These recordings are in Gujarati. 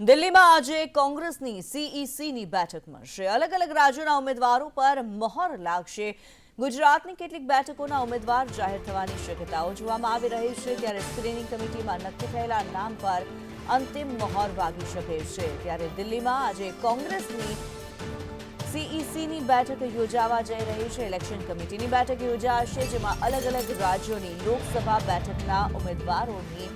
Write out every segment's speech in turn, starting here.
દિલ્હીમાં આજે કોંગ્રેસની સીઈસીની બેઠક મળશે। અલગ અલગ રાજ્યોના ઉમેદવારો પર મહોર લાગશે। ગુજરાતની કેટલીક બેઠકોના ઉમેદવાર જાહેર થવાની શક્યતાઓ જોવામાં આવી રહી છે, ત્યારે સ્ક્રીનિંગ કમિટીમાં નક્કી થયેલા નામ પર અંતિમ મહોર વાગી શકે છે। ત્યારે દિલ્હીમાં આજે કોંગ્રેસની સીઈસીની બેઠક યોજાવા જઈ રહી છે। ઇલેક્શન કમિટીની બેઠક યોજાશે, જેમાં અલગ અલગ રાજ્યોની લોકસભા બેઠકના ઉમેદવારોની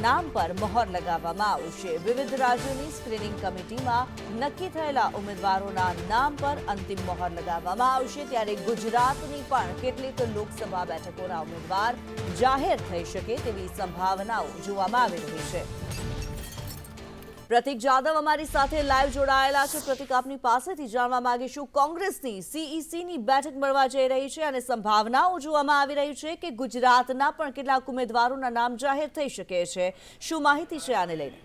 નામ પર મહોર લગાવવામાં આવશે। વિવિધ રાજ્યોની સ્ક્રીનિંગ કમિટીમાં નક્કી થયેલા ઉમેદવારોના નામ પર અંતિમ મહોર લગાવવામાં આવશે। ત્યારે ગુજરાતની પણ કેટલીક લોકસભા બેઠકોના ઉમેદવાર જાહેર થઈ શકે તેવી સંભાવનાઓ જોવામાં આવી રહી છે। પ્રતિક જાદવ અમારી સાથે લાઈવ જોડાયેલા છે। પ્રતિક, આપની પાસેથી જાણવા માંગીશું, કોંગ્રેસની સીઈસીની બેઠક મળવા જઈ રહી છે અને સંભાવનાઓ જોવામાં આવી રહી છે કે ગુજરાતના પણ કેટલાક ઉમેદવારોના નામ જાહેર થઈ શકે છે। શું માહિતી છે આને લઈને?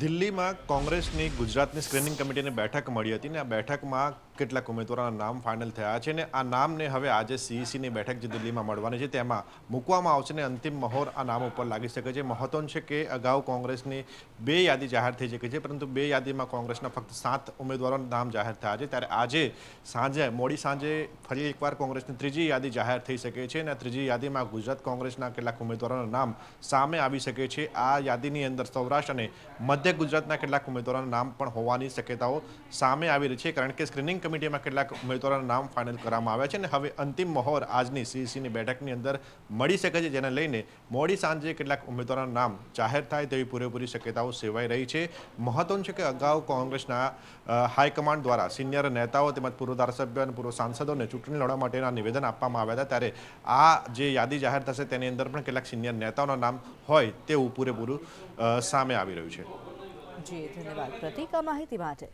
દિલ્હીમાં કોંગ્રેસની ગુજરાતની સ્ક્રીનિંગ કમિટીની બેઠક મળી હતી ને આ બેઠકમાં કેટલાક ઉમેદવારોના નામ ફાઇનલ થયા છે ને આ નામને હવે આજે સીઈસીની બેઠક જે દિલ્હીમાં મળવાની છે તેમાં મૂકવામાં આવશે ને અંતિમ મહોર આ નામ ઉપર લાગી શકે છે। મહત્વનું છે કે અગાઉ કોંગ્રેસની 2 યાદી જાહેર થઈ ચૂકી છે, પરંતુ 2 યાદીમાં કોંગ્રેસના ફક્ત 7 ઉમેદવારોના નામ જાહેર થયા છે। ત્યારે આજે મોડી સાંજે ફરી એકવાર કોંગ્રેસની 3જી યાદી જાહેર થઈ શકે છે અને 3જી યાદીમાં ગુજરાત કોંગ્રેસના કેટલાક ઉમેદવારોના નામ સામે આવી શકે છે। આ યાદીની અંદર સૌરાષ્ટ્ર અને મધ્ય ગુજરાતના કેટલાક ઉમેદવારોના નામ પણ હોવાની શક્યતાઓ સામે આવી રહી છે, કારણ કે સ્ક્રીનિંગ કમિટીમાં કેટલાક ઉમેદવારોના નામ ફાઇનલ કરવામાં આવ્યા છે અને હવે અંતિમ મહોર આજની સીઈસીની બેઠકની અંદર મળી શકે છે, જેને લઈને મોડી સાંજે કેટલાક ઉમેદવારોના નામ જાહેર થાય તેવી પૂરેપૂરી શક્યતાઓ સેવાઈ રહી છે। મહત્વનું છે કે અગાઉ કોંગ્રેસના હાઈકમાન્ડ દ્વારા સિનિયર નેતાઓ તેમજ પૂર્વ ધારાસભ્ય અને પૂર્વ સાંસદોને ચૂંટણી લડવા માટેના નિવેદન આપવામાં આવ્યા હતા, ત્યારે આ જે યાદી જાહેર થશે તેની અંદર પણ કેટલાક સિનિયર નેતાઓના નામ હોય તેવું પૂરેપૂરું સામે આવી રહ્યું છે। જી, ધન્યવાદ પ્રતિક આ માહિતી માટે।